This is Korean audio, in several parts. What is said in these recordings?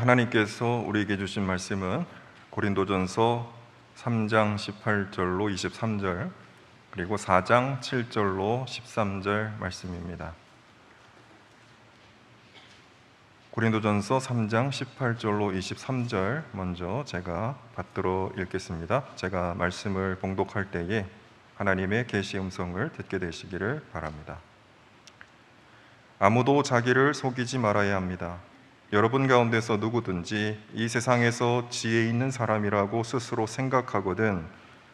하나님께서 우리에게 주신 말씀은 고린도전서 3장 18절로 23절 그리고 4장 7절로 13절 말씀입니다. 고린도전서 3장 18절로 23절 먼저 제가 받들어 읽겠습니다. 제가 말씀을 봉독할 때에 하나님의 계시 음성을 듣게 되시기를 바랍니다. 아무도 자기를 속이지 말아야 합니다. 여러분 가운데서 누구든지 이 세상에서 지혜 있는 사람이라고 스스로 생각하거든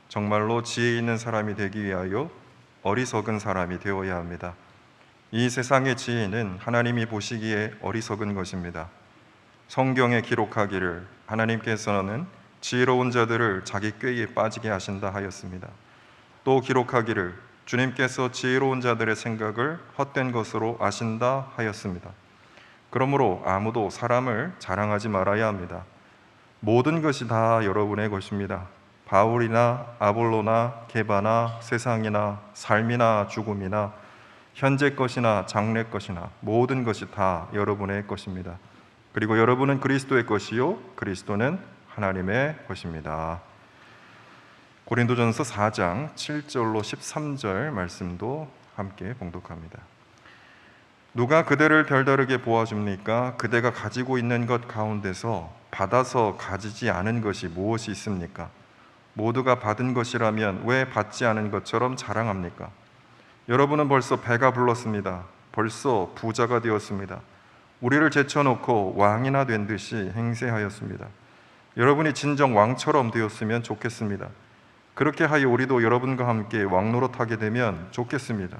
정말로 지혜 있는 사람이 되기 위하여 어리석은 사람이 되어야 합니다. 이 세상의 지혜는 하나님이 보시기에 어리석은 것입니다. 성경에 기록하기를 하나님께서는 지혜로운 자들을 자기 꾀에 빠지게 하신다 하였습니다. 또 기록하기를 주님께서 지혜로운 자들의 생각을 헛된 것으로 아신다 하였습니다. 그러므로 아무도 사람을 자랑하지 말아야 합니다. 모든 것이 다 여러분의 것입니다. 바울이나 아볼로나 게바나 세상이나 삶이나 죽음이나 현재 것이나 장래 것이나 모든 것이 다 여러분의 것입니다. 그리고 여러분은 그리스도의 것이요 그리스도는 하나님의 것입니다. 고린도전서 4장 7절로 13절 말씀도 함께 봉독합니다. 누가 그대를 별다르게 보아줍니까? 그대가 가지고 있는 것 가운데서 받아서 가지지 않은 것이 무엇이 있습니까? 모두가 받은 것이라면 왜 받지 않은 것처럼 자랑합니까? 여러분은 벌써 배가 불렀습니다. 벌써 부자가 되었습니다. 우리를 제쳐놓고 왕이나 된 듯이 행세하였습니다. 여러분이 진정 왕처럼 되었으면 좋겠습니다. 그렇게 하여 우리도 여러분과 함께 왕노릇하게 되면 좋겠습니다.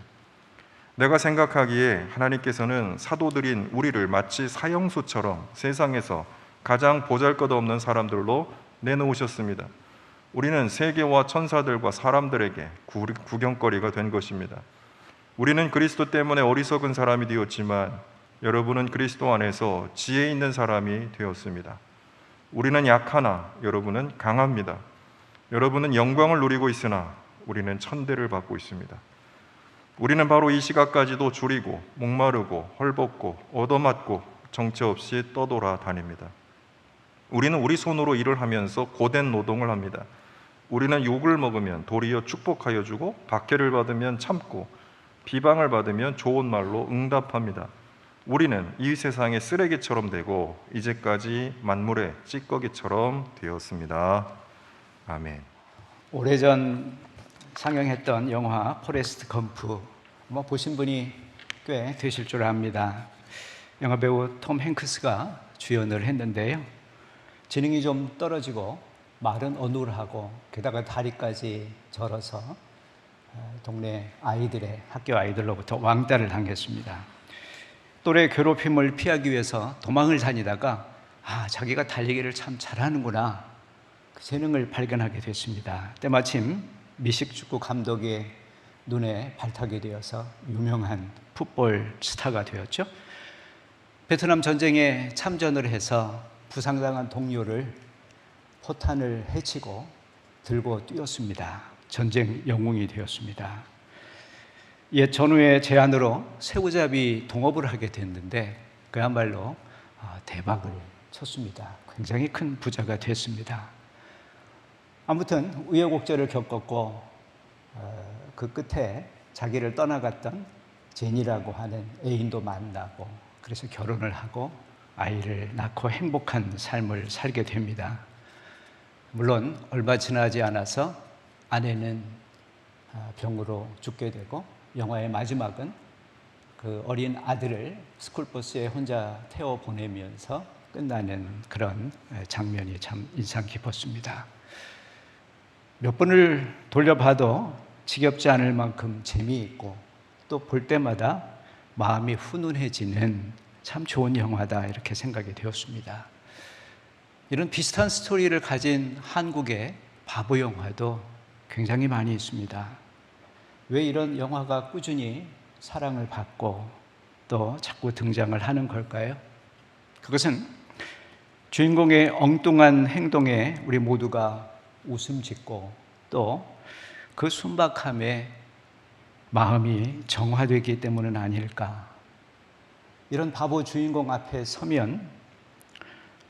내가 생각하기에 하나님께서는 사도들인 우리를 마치 사형수처럼 세상에서 가장 보잘것없는 사람들로 내놓으셨습니다. 우리는 세계와 천사들과 사람들에게 구경거리가 된 것입니다. 우리는 그리스도 때문에 어리석은 사람이 되었지만 여러분은 그리스도 안에서 지혜 있는 사람이 되었습니다. 우리는 약하나 여러분은 강합니다. 여러분은 영광을 누리고 있으나 우리는 천대를 받고 있습니다. 우리는 바로 이 시각까지도 줄이고 목마르고 헐벗고 얻어맞고 정처 없이 떠돌아 다닙니다. 우리는 우리 손으로 일을 하면서 고된 노동을 합니다. 우리는 욕을 먹으면 도리어 축복하여 주고 박해를 받으면 참고 비방을 받으면 좋은 말로 응답합니다. 우리는 이 세상의 쓰레기처럼 되고 이제까지 만물의 찌꺼기처럼 되었습니다. 아멘. 오래전 상영했던 영화 포레스트 검프 보신 분이 꽤 되실 줄 압니다. 영화 배우 톰 행크스가 주연을 했는데요. 지능이 좀 떨어지고 말은 어눌하고 게다가 다리까지 절어서 동네 아이들의 학교 아이들로부터 왕따를 당했습니다. 또래 괴롭힘을 피하기 위해서 도망을 다니다가 자기가 달리기를 참 잘하는구나 그 재능을 발견하게 됐습니다. 때마침 미식축구 감독의 눈에 발탁이 되어서 유명한 풋볼 스타가 되었죠. 베트남 전쟁에 참전을 해서 부상당한 동료를 포탄을 해치고 들고 뛰었습니다. 전쟁 영웅이 되었습니다. 옛 전후의 제안으로 새우잡이 동업을 하게 됐는데 그야말로 대박을 쳤습니다. 굉장히 큰 부자가 됐습니다. 아무튼 우여곡절을 겪었고 그 끝에 자기를 떠나갔던 제니라고 하는 애인도 만나고 그래서 결혼을 하고 아이를 낳고 행복한 삶을 살게 됩니다. 물론 얼마 지나지 않아서 아내는 병으로 죽게 되고 영화의 마지막은 그 어린 아들을 스쿨버스에 혼자 태워 보내면서 끝나는 그런 장면이 참 인상 깊었습니다. 몇 번을 돌려봐도 지겹지 않을 만큼 재미있고 또 볼 때마다 마음이 훈훈해지는 참 좋은 영화다 이렇게 생각이 되었습니다. 이런 비슷한 스토리를 가진 한국의 바보 영화도 굉장히 많이 있습니다. 왜 이런 영화가 꾸준히 사랑을 받고 또 자꾸 등장을 하는 걸까요? 그것은 주인공의 엉뚱한 행동에 우리 모두가 웃음 짓고 또 그 순박함에 마음이 정화되기 때문은 아닐까. 이런 바보 주인공 앞에 서면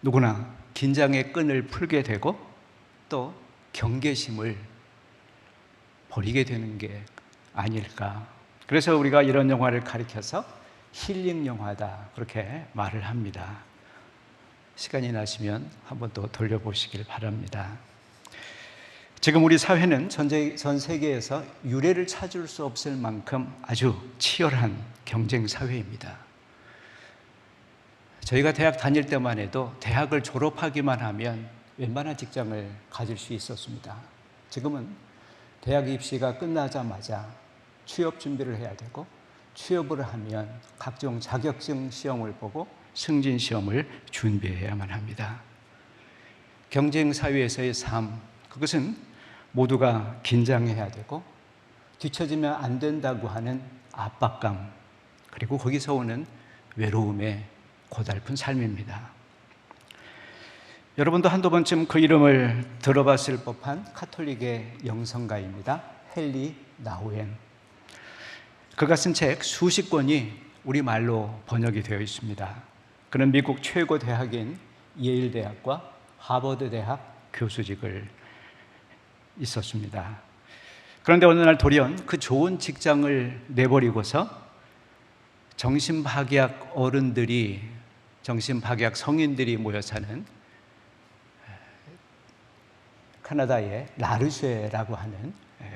누구나 긴장의 끈을 풀게 되고 또 경계심을 버리게 되는 게 아닐까. 그래서 우리가 이런 영화를 가리켜서 힐링 영화다 그렇게 말을 합니다. 시간이 나시면 한번 또 돌려보시길 바랍니다. 지금 우리 사회는 전 세계에서 유례를 찾을 수 없을 만큼 아주 치열한 경쟁 사회입니다. 저희가 대학 다닐 때만 해도 대학을 졸업하기만 하면 웬만한 직장을 가질 수 있었습니다. 지금은 대학 입시가 끝나자마자 취업 준비를 해야 되고, 취업을 하면 각종 자격증 시험을 보고 승진 시험을 준비해야만 합니다. 경쟁 사회에서의 삶, 그것은 모두가 긴장해야 되고 뒤처지면 안 된다고 하는 압박감, 그리고 거기서 오는 외로움의 고달픈 삶입니다. 여러분도 한두 번쯤 그 이름을 들어봤을 법한 카톨릭의 영성가입니다. 헨리 나우엔. 그가 쓴 책 수십 권이 우리말로 번역이 되어 있습니다. 그는 미국 최고 대학인 예일 대학과 하버드 대학 교수직을 있었습니다. 그런데 어느 날 돌연 그 좋은 직장을 내버리고서 정신박약 어른들이, 정신박약 성인들이 모여 사는 캐나다의 라르쉐라고 하는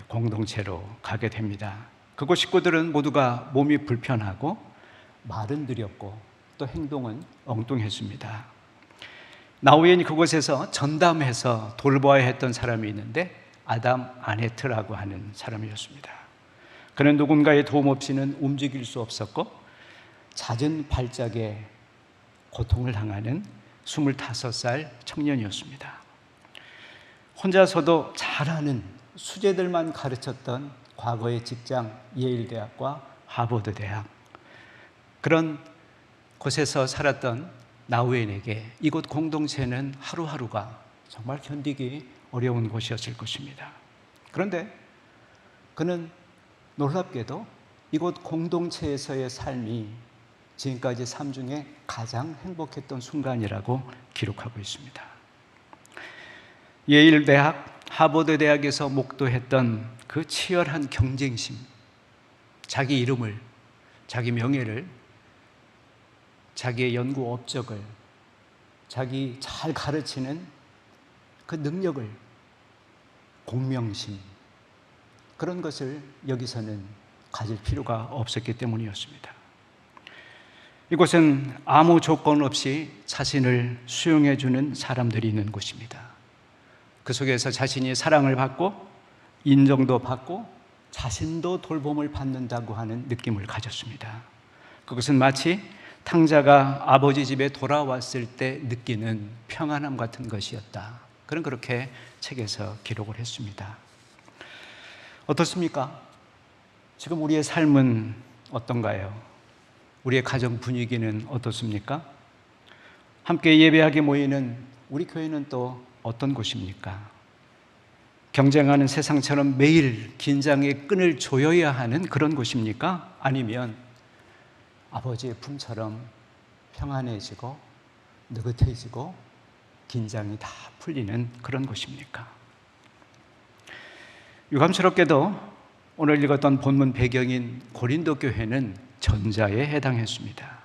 공동체로 가게 됩니다. 그곳 식구들은 모두가 몸이 불편하고 말은 느렸고 또 행동은 엉뚱했습니다. 나우엔이 그곳에서 전담해서 돌보아야 했던 사람이 있는데 아담 아네트라고 하는 사람이었습니다. 그는 누군가의 도움 없이는 움직일 수 없었고 잦은 발작에 고통을 당하는 25살 청년이었습니다. 혼자서도 잘하는 수재들만 가르쳤던 과거의 직장 예일 대학과 하버드 대학, 그런 곳에서 살았던 나우엔에게 이곳 공동체는 하루하루가 정말 견디기 어려운 곳이었을 것입니다. 그런데 그는 놀랍게도 이곳 공동체에서의 삶이 지금까지 삶 중에 가장 행복했던 순간이라고 기록하고 있습니다. 예일 대학, 하버드 대학에서 목도했던 그 치열한 경쟁심, 자기 이름을, 자기 명예를, 자기의 연구 업적을, 자기 잘 가르치는 그 능력을, 공명심, 그런 것을 여기서는 가질 필요가 없었기 때문이었습니다. 이곳은 아무 조건 없이 자신을 수용해주는 사람들이 있는 곳입니다. 그 속에서 자신이 사랑을 받고 인정도 받고 자신도 돌봄을 받는다고 하는 느낌을 가졌습니다. 그것은 마치 탕자가 아버지 집에 돌아왔을 때 느끼는 평안함 같은 것이었다. 그는 그렇게 책에서 기록을 했습니다. 어떻습니까? 지금 우리의 삶은 어떤가요? 우리의 가정 분위기는 어떻습니까? 함께 예배하게 모이는 우리 교회는 또 어떤 곳입니까? 경쟁하는 세상처럼 매일 긴장의 끈을 조여야 하는 그런 곳입니까? 아니면 아버지의 품처럼 평안해지고 느긋해지고 긴장이 다 풀리는 그런 곳입니까? 유감스럽게도 오늘 읽었던 본문 배경인 고린도 교회는 전자에 해당했습니다.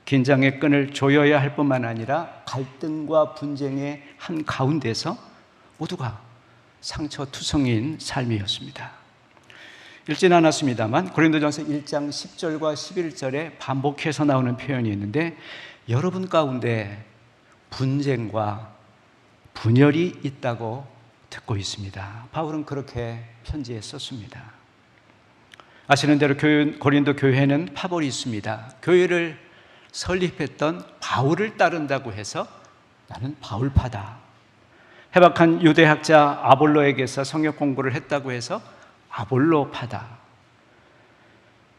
긴장의 끈을 조여야 할 뿐만 아니라 갈등과 분쟁의 한 가운데서 모두가 상처투성이인 삶이었습니다. 읽진 않았습니다만 고린도전서 1장 10절과 11절에 반복해서 나오는 표현이 있는데 여러분 가운데 분쟁과 분열이 있다고 듣고 있습니다. 바울은 그렇게 편지에 썼습니다. 아시는 대로 고린도 교회는 파벌이 있습니다. 교회를 설립했던 바울을 따른다고 해서 나는 바울파다. 해박한 유대학자 아볼로에게서 성역 공부를 했다고 해서 아볼로파다.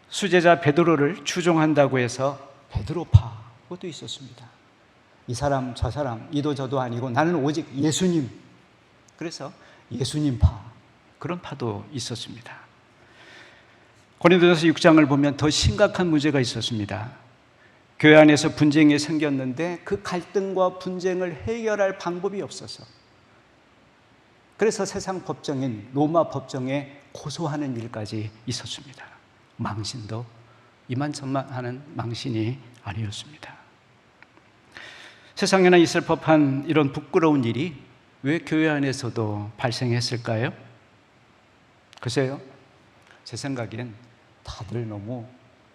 수제자 베드로를 추종한다고 해서 베드로파, 그것도 있었습니다. 이 사람 저 사람 이도 저도 아니고 나는 오직 예수님, 그래서 예수님파, 그런 파도 있었습니다. 고린도전서 6장을 보면 더 심각한 문제가 있었습니다. 교회 안에서 분쟁이 생겼는데 그 갈등과 분쟁을 해결할 방법이 없어서, 그래서 세상 법정인 로마 법정에 고소하는 일까지 있었습니다. 망신도 이만저만하는 망신이 아니었습니다. 세상에나 있을 법한 이런 부끄러운 일이 왜 교회 안에서도 발생했을까요? 글쎄요, 제 생각엔 다들 너무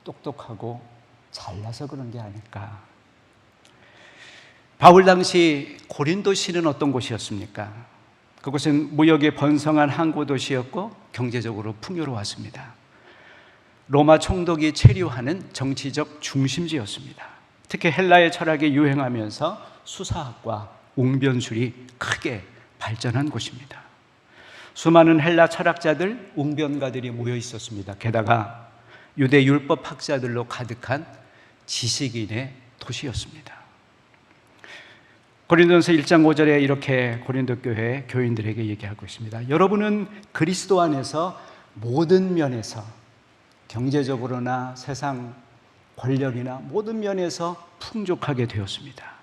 똑똑하고 잘나서 그런 게 아닐까. 바울 당시 고린도시는 어떤 곳이었습니까? 그곳은 무역이 번성한 항구 도시였고 경제적으로 풍요로웠습니다. 로마 총독이 체류하는 정치적 중심지였습니다. 특히 헬라의 철학이 유행하면서 수사학과 웅변술이 크게 발전한 곳입니다. 수많은 헬라 철학자들, 웅변가들이 모여 있었습니다. 게다가 유대 율법 학자들로 가득한 지식인의 도시였습니다. 고린도전서 1장 5절에 이렇게 고린도 교회 교인들에게 얘기하고 있습니다. 여러분은 그리스도 안에서 모든 면에서, 경제적으로나 세상 권력이나 모든 면에서 풍족하게 되었습니다.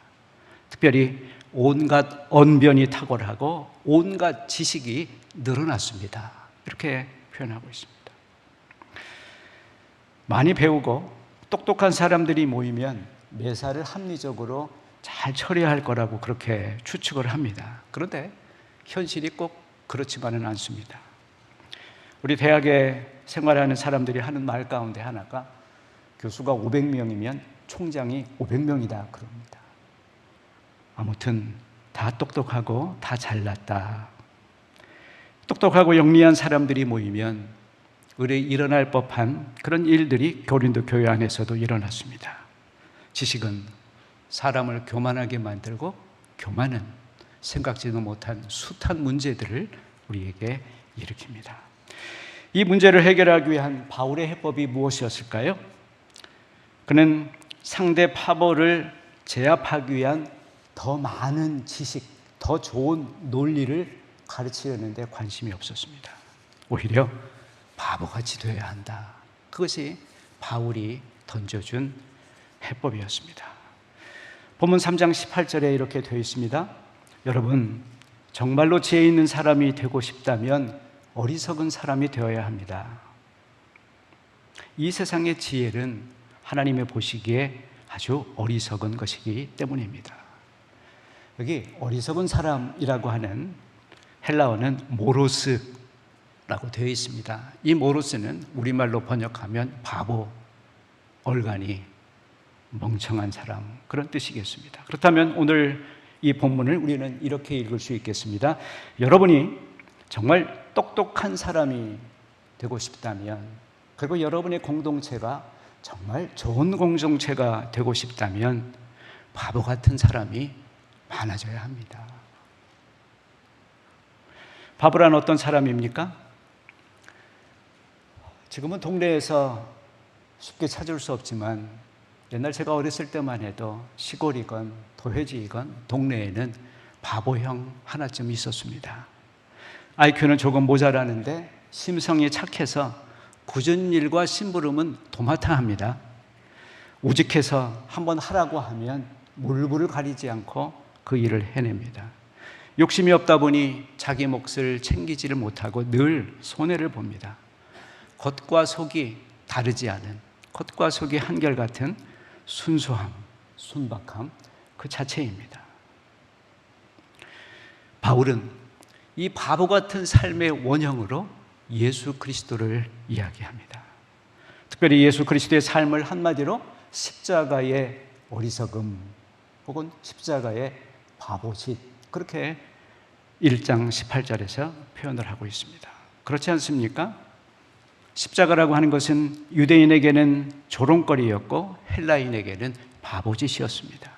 특별히 온갖 언변이 탁월하고 온갖 지식이 늘어났습니다. 이렇게 표현하고 있습니다. 많이 배우고 똑똑한 사람들이 모이면 매사를 합리적으로 잘 처리할 거라고 그렇게 추측을 합니다. 그런데 현실이 꼭 그렇지만은 않습니다. 우리 대학에 생활하는 사람들이 하는 말 가운데 하나가 교수가 500명이면 총장이 500명이다 그럽니다. 아무튼 다 똑똑하고 다 잘났다. 똑똑하고 영리한 사람들이 모이면 의뢰 일어날 법한 그런 일들이 고린도 교회 안에서도 일어났습니다. 지식은 사람을 교만하게 만들고 교만은 생각지도 못한 숱한 문제들을 우리에게 일으킵니다. 이 문제를 해결하기 위한 바울의 해법이 무엇이었을까요? 그는 상대 파벌을 제압하기 위한 더 많은 지식, 더 좋은 논리를 가르치려는 데 관심이 없었습니다. 오히려 바보같이 되어야 한다. 그것이 바울이 던져준 해법이었습니다. 본문 3장 18절에 이렇게 되어 있습니다. 여러분, 정말로 지혜 있는 사람이 되고 싶다면 어리석은 사람이 되어야 합니다. 이 세상의 지혜는 하나님의 보시기에 아주 어리석은 것이기 때문입니다. 여기 어리석은 사람이라고 하는 헬라어는 모로스라고 되어 있습니다. 이 모로스는 우리말로 번역하면 바보, 얼간이, 멍청한 사람, 그런 뜻이겠습니다. 그렇다면 오늘 이 본문을 우리는 이렇게 읽을 수 있겠습니다. 여러분이 정말 똑똑한 사람이 되고 싶다면, 그리고 여러분의 공동체가 정말 좋은 공동체가 되고 싶다면 바보 같은 사람이 많아져야 합니다. 바보란 어떤 사람입니까? 지금은 동네에서 쉽게 찾을 수 없지만 옛날 제가 어렸을 때만 해도 시골이건 도회지이건 동네에는 바보형 하나쯤 있었습니다. IQ는 조금 모자라는데 심성이 착해서 굳은 일과 심부름은 도맡아 합니다. 우직해서 한번 하라고 하면 물불을 가리지 않고 그 일을 해냅니다. 욕심이 없다 보니 자기 몫을 챙기지를 못하고 늘 손해를 봅니다. 겉과 속이 다르지 않은, 겉과 속이 한결같은 순수함, 순박함 그 자체입니다. 바울은 이 바보 같은 삶의 원형으로 예수 그리스도를 이야기합니다. 특별히 예수 그리스도의 삶을 한마디로 십자가의 어리석음 혹은 십자가의 바보짓, 그렇게 1장 18절에서 표현을 하고 있습니다. 그렇지 않습니까? 십자가라고 하는 것은 유대인에게는 조롱거리였고 헬라인에게는 바보짓이었습니다.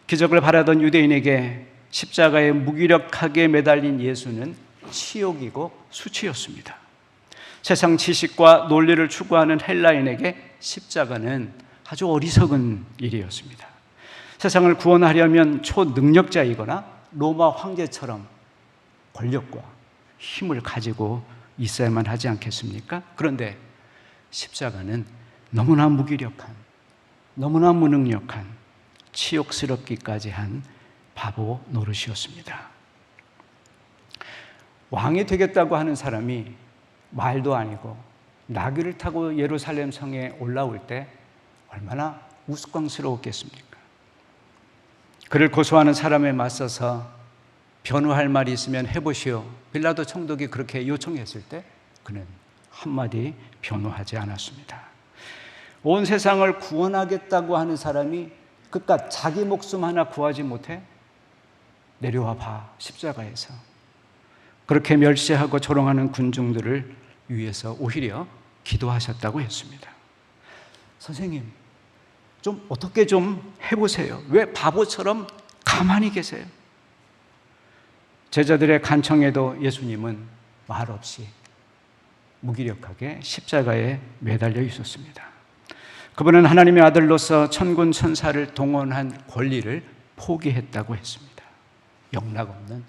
기적을 바라던 유대인에게 십자가에 무기력하게 매달린 예수는 치욕이고 수치였습니다. 세상 지식과 논리를 추구하는 헬라인에게 십자가는 아주 어리석은 일이었습니다. 세상을 구원하려면 초능력자이거나 로마 황제처럼 권력과 힘을 가지고 있어야만 하지 않겠습니까? 그런데 십자가는 너무나 무기력한 너무나 무능력한, 치욕스럽기까지 한 바보 노릇이었습니다. 왕이 되겠다고 하는 사람이 말도 아니고 나귀를 타고 예루살렘 성에 올라올 때 얼마나 우스꽝스러웠겠습니까? 그를 고소하는 사람에 맞서서 변호할 말이 있으면 해보시오. 빌라도 총독이 그렇게 요청했을 때 그는 한마디 변호하지 않았습니다. 온 세상을 구원하겠다고 하는 사람이 그깟 자기 목숨 하나 구하지 못해 내려와 봐, 십자가에서. 그렇게 멸시하고 조롱하는 군중들을 위해서 오히려 기도하셨다고 했습니다. 선생님, 좀 어떻게 좀 해보세요. 왜 바보처럼 가만히 계세요? 제자들의 간청에도 예수님은 말없이 무기력하게 십자가에 매달려 있었습니다. 그분은 하나님의 아들로서 천군 천사를 동원한 권리를 포기했다고 했습니다. 영락없는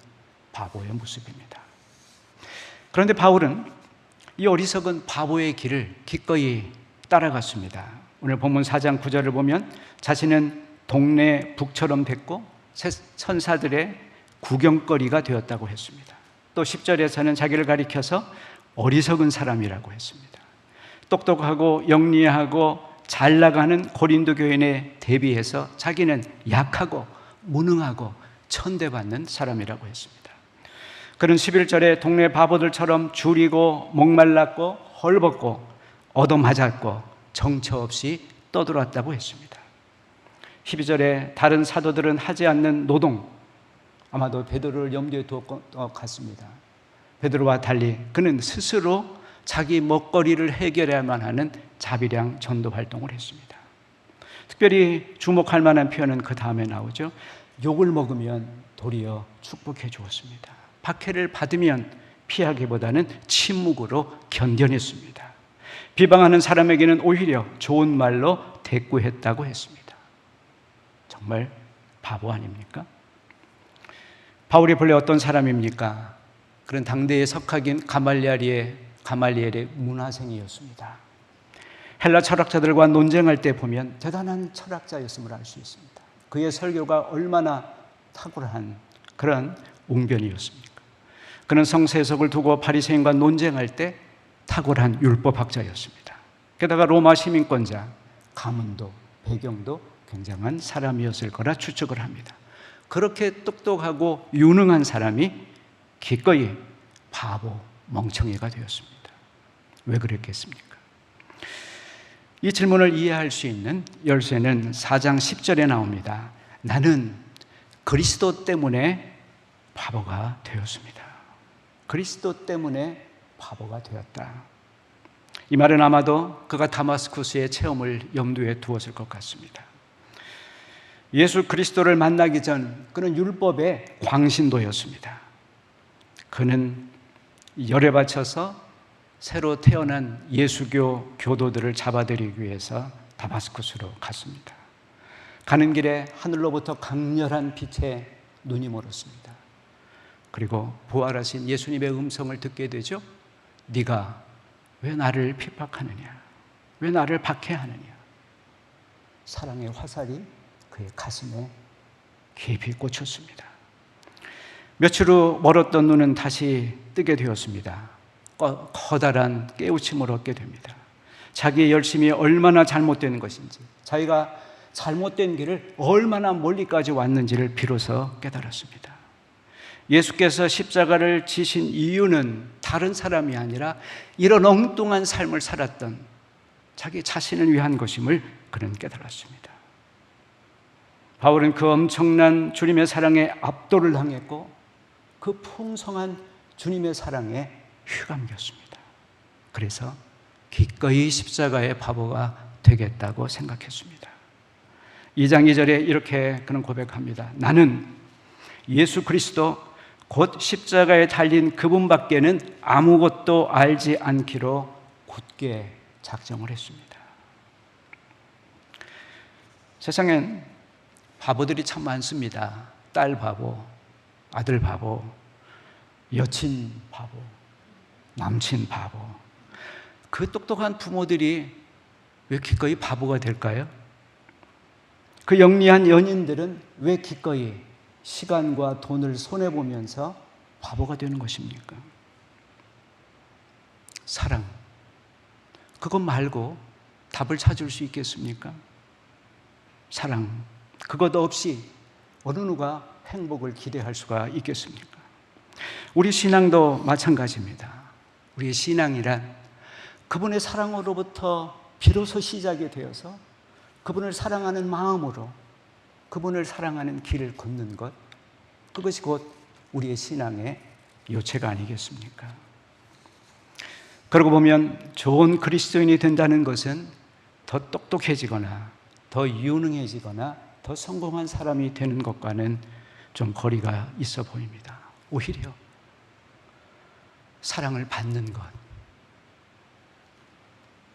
바보의 모습입니다. 그런데 바울은 이 어리석은 바보의 길을 기꺼이 따라갔습니다. 오늘 본문 4장 9절을 보면 자신은 동네 북처럼 됐고 천사들의 구경거리가 되었다고 했습니다. 또 10절에서는 자기를 가리켜서 어리석은 사람이라고 했습니다. 똑똑하고 영리하고 잘 나가는 고린도 교인에 대비해서 자기는 약하고 무능하고 천대받는 사람이라고 했습니다. 그는 11절에 동네 바보들처럼 줄이고 목말랐고 헐벗고 얻어맞았고 정처 없이 떠들었다고 했습니다. 12절에 다른 사도들은 하지 않는 노동, 아마도 베드로를 염두에 두었던 것 같습니다. 베드로와 달리 그는 스스로 자기 먹거리를 해결해야만 하는 자비량 전도 활동을 했습니다. 특별히 주목할 만한 표현은 그 다음에 나오죠. 욕을 먹으면 도리어 축복해 주었습니다. 박해를 받으면 피하기보다는 침묵으로 견뎌냈습니다. 비방하는 사람에게는 오히려 좋은 말로 대꾸했다고 했습니다. 정말 바보 아닙니까? 바울이 본래 어떤 사람입니까? 그런 당대의 석학인 가말리엘의 문화생이었습니다. 헬라 철학자들과 논쟁할 때 보면 대단한 철학자였음을 알 수 있습니다. 그의 설교가 얼마나 탁월한 그런 웅변이었습니까? 그는 성세석을 두고 바리새인과 논쟁할 때 탁월한 율법학자였습니다. 게다가 로마 시민권자, 가문도 배경도 굉장한 사람이었을 거라 추측을 합니다. 그렇게 똑똑하고 유능한 사람이 기꺼이 바보, 멍청이가 되었습니다. 왜 그랬겠습니까? 이 질문을 이해할 수 있는 열쇠는 4장 10절에 나옵니다. 나는 그리스도 때문에 바보가 되었습니다. 그리스도 때문에 바보가 되었다. 이 말은 아마도 그가 다마스쿠스의 체험을 염두에 두었을 것 같습니다. 예수 그리스도를 만나기 전 그는 율법의 광신도였습니다. 그는 열에 바쳐서 새로 태어난 예수교 교도들을 잡아들이기 위해서 다마스쿠스로 갔습니다. 가는 길에 하늘로부터 강렬한 빛에 눈이 멀었습니다. 그리고 부활하신 예수님의 음성을 듣게 되죠. 네가 왜 나를 핍박하느냐? 왜 나를 박해하느냐? 사랑의 화살이 그의 가슴에 깊이 꽂혔습니다. 며칠 후 멀었던 눈은 다시 뜨게 되었습니다. 커다란 깨우침을 얻게 됩니다. 자기의 열심이 얼마나 잘못된 것인지, 자기가 잘못된 길을 얼마나 멀리까지 왔는지를 비로소 깨달았습니다. 예수께서 십자가를 지신 이유는 다른 사람이 아니라 이런 엉뚱한 삶을 살았던 자기 자신을 위한 것임을 그는 깨달았습니다. 바울은 그 엄청난 주님의 사랑에 압도를 당했고 그 풍성한 주님의 사랑에 휘감겼습니다. 그래서 기꺼이 십자가의 바보가 되겠다고 생각했습니다. 2장 2절에 이렇게 그는 고백합니다. 나는 예수 그리스도 곧 십자가에 달린 그분밖에는 아무것도 알지 않기로 굳게 작정을 했습니다. 세상엔 바보들이 참 많습니다. 딸 바보, 아들 바보, 여친 바보, 남친 바보. 그 똑똑한 부모들이 왜 기꺼이 바보가 될까요? 그 영리한 연인들은 왜 기꺼이 시간과 돈을 손해보면서 바보가 되는 것입니까? 사랑. 그것 말고 답을 찾을 수 있겠습니까? 사랑. 그것 없이 어느 누가 행복을 기대할 수가 있겠습니까? 우리 신앙도 마찬가지입니다. 우리의 신앙이란 그분의 사랑으로부터 비로소 시작이 되어서 그분을 사랑하는 마음으로 그분을 사랑하는 길을 걷는 것, 그것이 곧 우리의 신앙의 요체가 아니겠습니까? 그러고 보면 좋은 그리스도인이 된다는 것은 더 똑똑해지거나 더 유능해지거나 더 성공한 사람이 되는 것과는 좀 거리가 있어 보입니다. 오히려 사랑을 받는 것,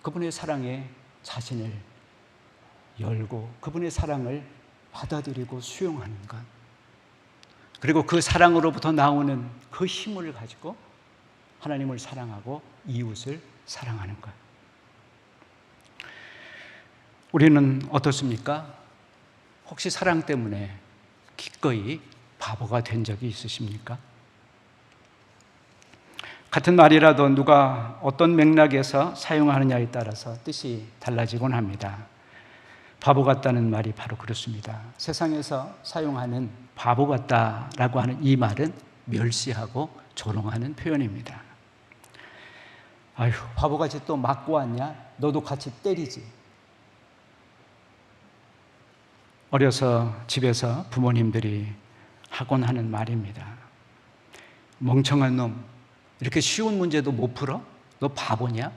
그분의 사랑에 자신을 열고 그분의 사랑을 받아들이고 수용하는 것, 그리고 그 사랑으로부터 나오는 그 힘을 가지고 하나님을 사랑하고 이웃을 사랑하는 것. 우리는 어떻습니까? 혹시 사랑 때문에 기꺼이 바보가 된 적이 있으십니까? 같은 말이라도 누가 어떤 맥락에서 사용하느냐에 따라서 뜻이 달라지곤 합니다. 바보 같다는 말이 바로 그렇습니다. 세상에서 사용하는 바보 같다라고 하는 이 말은 멸시하고 조롱하는 표현입니다. 아휴, 바보같이 또 맞고 왔냐? 너도 같이 때리지. 어려서 집에서 부모님들이 하곤 하는 말입니다. 멍청한 놈, 이렇게 쉬운 문제도 못 풀어? 너 바보냐?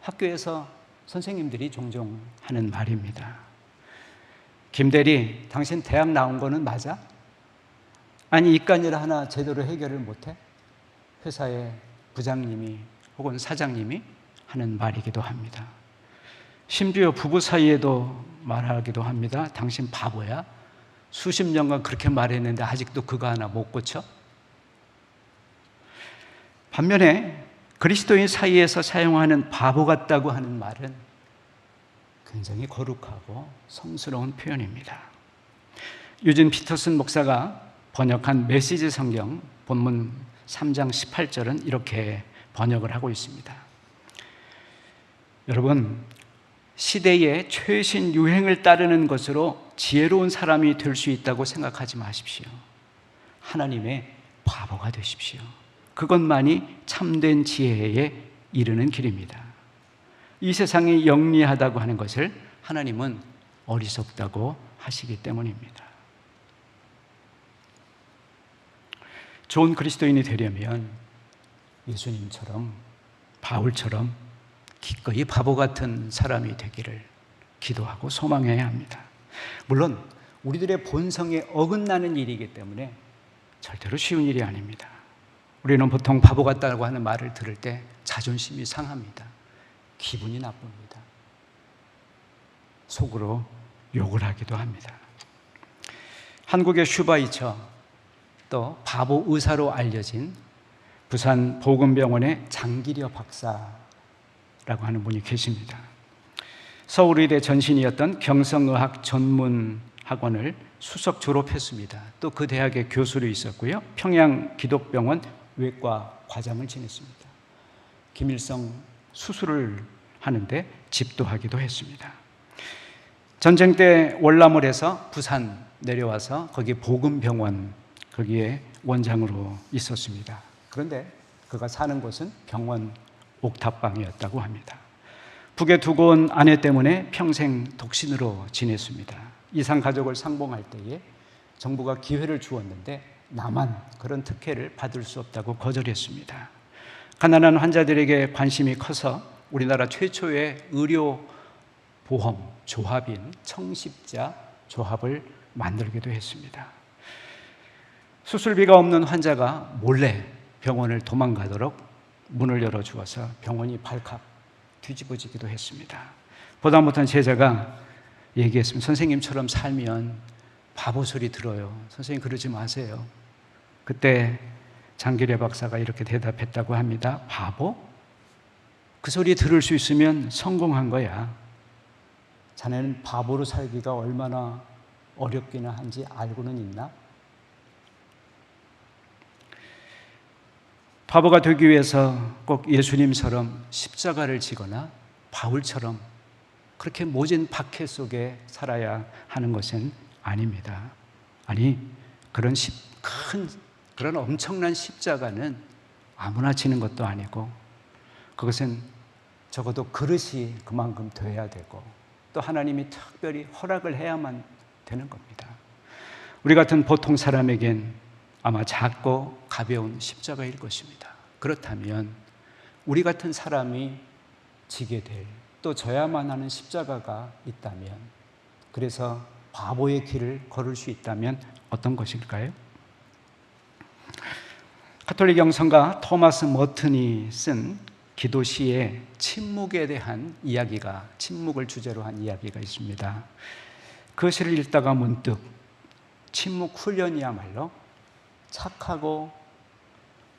학교에서 선생님들이 종종 하는 말입니다. 김대리, 당신 대학 나온 거는 맞아? 아니, 이간일 하나 제대로 해결을 못해? 회사의 부장님이 혹은 사장님이 하는 말이기도 합니다. 심지어 부부 사이에도 말하기도 합니다. 당신 바보야? 수십 년간 그렇게 말했는데 아직도 그거 하나 못 고쳐? 반면에 그리스도인 사이에서 사용하는 바보 같다고 하는 말은 굉장히 거룩하고 성스러운 표현입니다. 유진 피터슨 목사가 번역한 메시지 성경 본문 3장 18절은 이렇게 번역을 하고 있습니다. 여러분, 시대의 최신 유행을 따르는 것으로 지혜로운 사람이 될 수 있다고 생각하지 마십시오. 하나님의 바보가 되십시오. 그것만이 참된 지혜에 이르는 길입니다. 이 세상이 영리하다고 하는 것을 하나님은 어리석다고 하시기 때문입니다. 좋은 그리스도인이 되려면 예수님처럼, 바울처럼 기꺼이 바보 같은 사람이 되기를 기도하고 소망해야 합니다. 물론 우리들의 본성에 어긋나는 일이기 때문에 절대로 쉬운 일이 아닙니다. 우리는 보통 바보 같다고 하는 말을 들을 때 자존심이 상합니다. 기분이 나쁩니다. 속으로 욕을 하기도 합니다. 한국의 슈바이처, 또 바보 의사로 알려진 부산 보건병원의 장기려 박사라고 하는 분이 계십니다. 서울의대 전신이었던 경성의학 전문학원을 수석 졸업했습니다. 또 그 대학의 교수로 있었고요. 평양기독병원 외과 과장을 지냈습니다. 김일성 수술을 하는데 집도하기도 했습니다. 전쟁 때 월남을해서 부산 내려와서 거기 보건병원 거기에 원장으로 있었습니다. 그런데 그가 사는 곳은 병원 옥탑방이었다고 합니다. 북에 두고 온 아내 때문에 평생 독신으로 지냈습니다. 이산 가족을 상봉할 때에 정부가 기회를 주었는데 나만 그런 특혜를 받을 수 없다고 거절했습니다. 가난한 환자들에게 관심이 커서 우리나라 최초의 의료보험 조합인 청십자 조합을 만들기도 했습니다. 수술비가 없는 환자가 몰래 병원을 도망가도록 문을 열어주어서 병원이 발칵 뒤집어지기도 했습니다. 보다 못한 제자가 얘기했습니다. 선생님처럼 살면 바보 소리 들어요. 선생님 그러지 마세요. 그때 장기려 박사가 이렇게 대답했다고 합니다. 바보? 그 소리 들을 수 있으면 성공한 거야. 자네는 바보로 살기가 얼마나 어렵기나 한지 알고는 있나? 바보가 되기 위해서 꼭 예수님처럼 십자가를 지거나 바울처럼 그렇게 모진 박해 속에 살아야 하는 것은 아닙니다. 아니, 그런 엄청난 십자가는 아무나 지는 것도 아니고, 그것은 적어도 그릇이 그만큼 돼야 되고, 또 하나님이 특별히 허락을 해야만 되는 겁니다. 우리 같은 보통 사람에겐 아마 작고 가벼운 십자가일 것입니다. 그렇다면 우리 같은 사람이 지게 될, 또 져야만 하는 십자가가 있다면, 그래서 바보의 길을 걸을 수 있다면 어떤 것일까요? 가톨릭 영성가 토마스 머튼이 쓴 기도시에 침묵에 대한 이야기가, 침묵을 주제로 한 이야기가 있습니다. 그 시를 읽다가 문득 침묵 훈련이야말로 착하고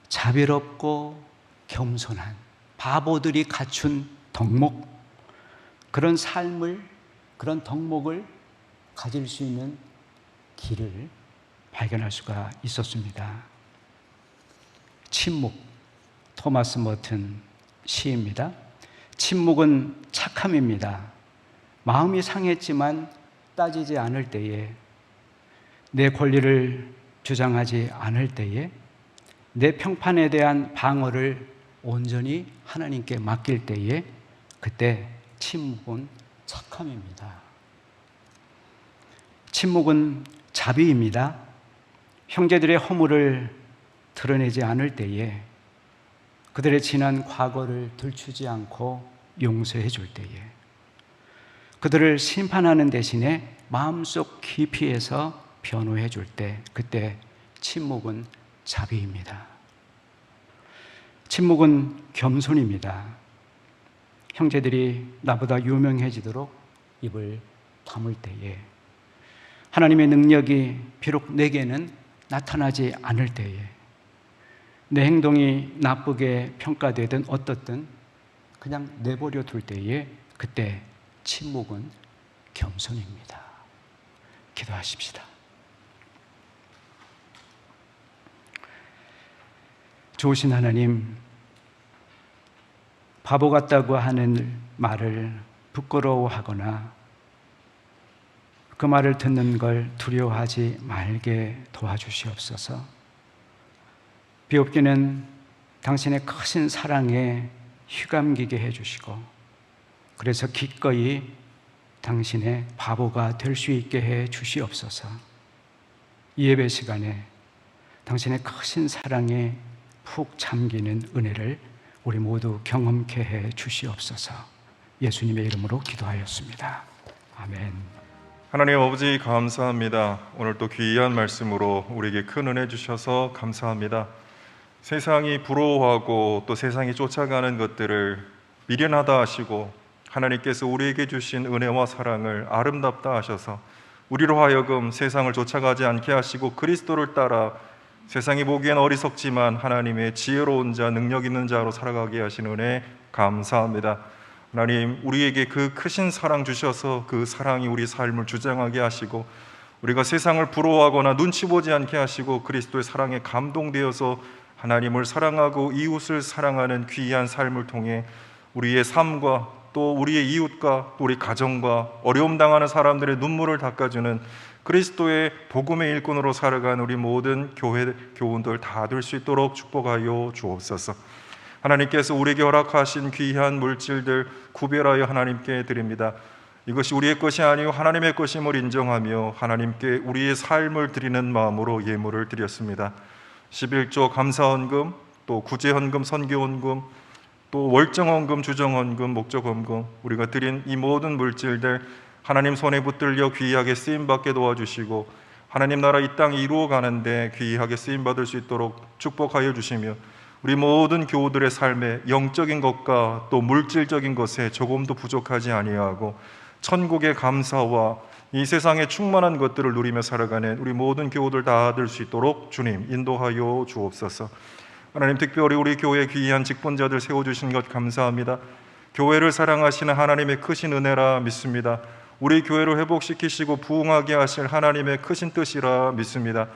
자비롭고 겸손한 바보들이 갖춘 덕목, 그런 삶을, 그런 덕목을 가질 수 있는 길을 발견할 수가 있었습니다. 침묵, 토마스 머튼 시입니다. 침묵은 착함입니다. 마음이 상했지만 따지지 않을 때에, 내 권리를 주장하지 않을 때에, 내 평판에 대한 방어를 온전히 하나님께 맡길 때에, 그때 침묵은 착함입니다. 침묵은 자비입니다. 형제들의 허물을 드러내지 않을 때에, 그들의 지난 과거를 들추지 않고 용서해 줄 때에, 그들을 심판하는 대신에 마음속 깊이에서 변호해 줄 때, 그때 침묵은 자비입니다. 침묵은 겸손입니다. 형제들이 나보다 유명해지도록 입을 다물 때에, 하나님의 능력이 비록 내게는 나타나지 않을 때에, 내 행동이 나쁘게 평가되든 어떻든 그냥 내버려 둘 때에, 그때 침묵은 겸손입니다. 기도하십시다. 좋으신 하나님, 바보 같다고 하는 말을 부끄러워하거나 그 말을 듣는 걸 두려워하지 말게 도와주시옵소서. 비옵기는 당신의 크신 사랑에 휘감기게 해주시고, 그래서 기꺼이 당신의 바보가 될 수 있게 해 주시옵소서. 이 예배 시간에 당신의 크신 사랑에 푹 잠기는 은혜를 우리 모두 경험케 해 주시옵소서. 예수님의 이름으로 기도하였습니다. 아멘. 하나님 아버지 감사합니다. 오늘 또 귀한 말씀으로 우리에게 큰 은혜 주셔서 감사합니다. 세상이 부러워하고 또 세상이 쫓아가는 것들을 미련하다 하시고, 하나님께서 우리에게 주신 은혜와 사랑을 아름답다 하셔서 우리로 하여금 세상을 쫓아가지 않게 하시고, 그리스도를 따라 세상이 보기엔 어리석지만 하나님의 지혜로운 자, 능력 있는 자로 살아가게 하신 은혜 감사합니다. 하나님, 우리에게 그 크신 사랑 주셔서 그 사랑이 우리 삶을 주장하게 하시고, 우리가 세상을 부러워하거나 눈치 보지 않게 하시고, 그리스도의 사랑에 감동되어서 하나님을 사랑하고 이웃을 사랑하는 귀한 삶을 통해 우리의 삶과 또 우리의 이웃과 또 우리 가정과 어려움 당하는 사람들의 눈물을 닦아주는 그리스도의 복음의 일꾼으로 살아간 우리 모든 교회 교우들 다 될 수 있도록 축복하여 주옵소서. 하나님께서 우리에게 허락하신 귀한 물질들 구별하여 하나님께 드립니다. 이것이 우리의 것이 아니요 하나님의 것임을 인정하며 하나님께 우리의 삶을 드리는 마음으로 예물을 드렸습니다. 11조 감사헌금, 또 구제헌금, 선교헌금, 또 월정헌금, 주정헌금, 목적헌금, 우리가 드린 이 모든 물질들 하나님 손에 붙들려 귀하게 쓰임받게 도와주시고, 하나님 나라 이 땅 이루어가는데 귀하게 쓰임받을 수 있도록 축복하여 주시며, 우리 모든 교우들의 삶에 영적인 것과 또 물질적인 것에 조금도 부족하지 아니하고 천국의 감사와 이 세상의 충만한 것들을 누리며 살아가는 우리 모든 교우들 다 될 수 있도록 주님 인도하여 주옵소서. 하나님, 특별히 우리 교회 귀한 직분자들 세워주신 것 감사합니다. 교회를 사랑하시는 하나님의 크신 은혜라 믿습니다. 우리 교회를 회복시키시고 부흥하게 하실 하나님의 크신 뜻이라 믿습니다.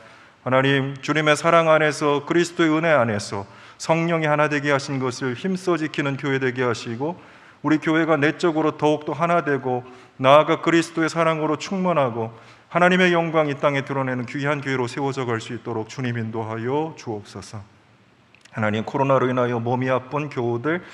하나님, 주님의 사랑 안에서 그리스도의 은혜 안에서 성령이 하나 되게 하신 것을 힘써 지키는 교회 되게 하시고 우리 교회가 내적으로 더욱더 하나 되고 나아가 그리스도의 사랑으로 충만하고 하나님의 영광 이 땅에 드러내는 귀한 교회로 세워져 갈 수 있도록 주님 인도하여 주옵소서. 하나님, 코로나로 인하여 몸이 아픈 교우들,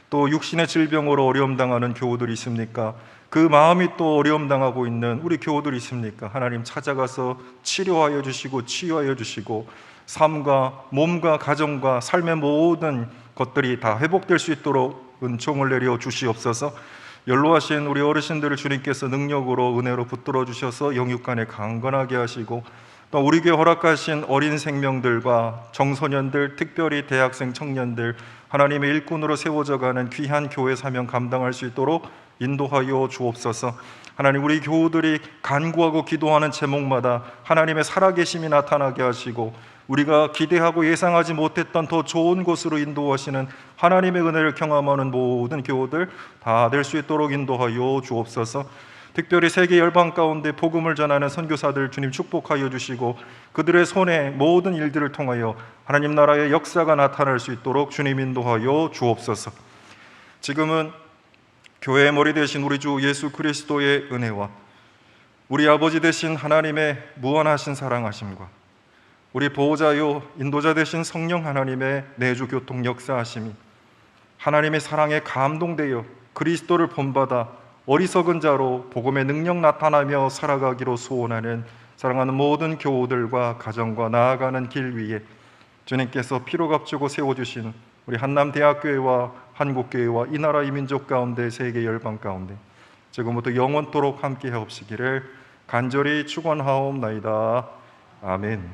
또 육신의 질병으로 어려움 당하는 교우들이 있습니까? 그 마음이 또 어려움 당하고 있는 우리 교우들이 있습니까? 하나님, 찾아가서 치료하여 주시고 치유하여 주시고 삶과 몸과 가정과 삶의 모든 것들이 다 회복될 수 있도록 은총을 내려 주시옵소서. 연로하신 우리 어르신들을 주님께서 능력으로 은혜로 붙들어 주셔서 영육간에 강건하게 하시고 또 우리 교회 허락하신 어린 생명들과 청소년들, 특별히 대학생 청년들 하나님의 일꾼으로 세워져 가는 귀한 교회 사명 감당할 수 있도록 인도하여 주옵소서. 하나님, 우리 교우들이 간구하고 기도하는 제목마다 하나님의 살아계심이 나타나게 하시고 우리가 기대하고 예상하지 못했던 더 좋은 곳으로 인도하시는 하나님의 은혜를 경험하는 모든 교우들 다 될 수 있도록 인도하여 주옵소서. 특별히 세계 열방 가운데 복음을 전하는 선교사들 주님 축복하여 주시고 그들의 손에 모든 일들을 통하여 하나님 나라의 역사가 나타날 수 있도록 주님 인도하여 주옵소서. 지금은 교회의 머리 되신 우리 주 예수 그리스도의 은혜와 우리 아버지 되신 하나님의 무한하신 사랑하심과 우리 보호자요 인도자 되신 성령 하나님의 내주 교통 역사하심이 하나님의 사랑에 감동되어 그리스도를 본받아 어리석은 자로 복음의 능력 나타나며 살아가기로 소원하는 사랑하는 모든 교우들과 가정과 나아가는 길 위에 주님께서 피로 값주고 세워주신 우리 한남대학교회와 한국교회와 이 나라 이 민족 가운데 세계 열방 가운데 지금부터 영원토록 함께 하옵시기를 간절히 축원하옵나이다. 아멘.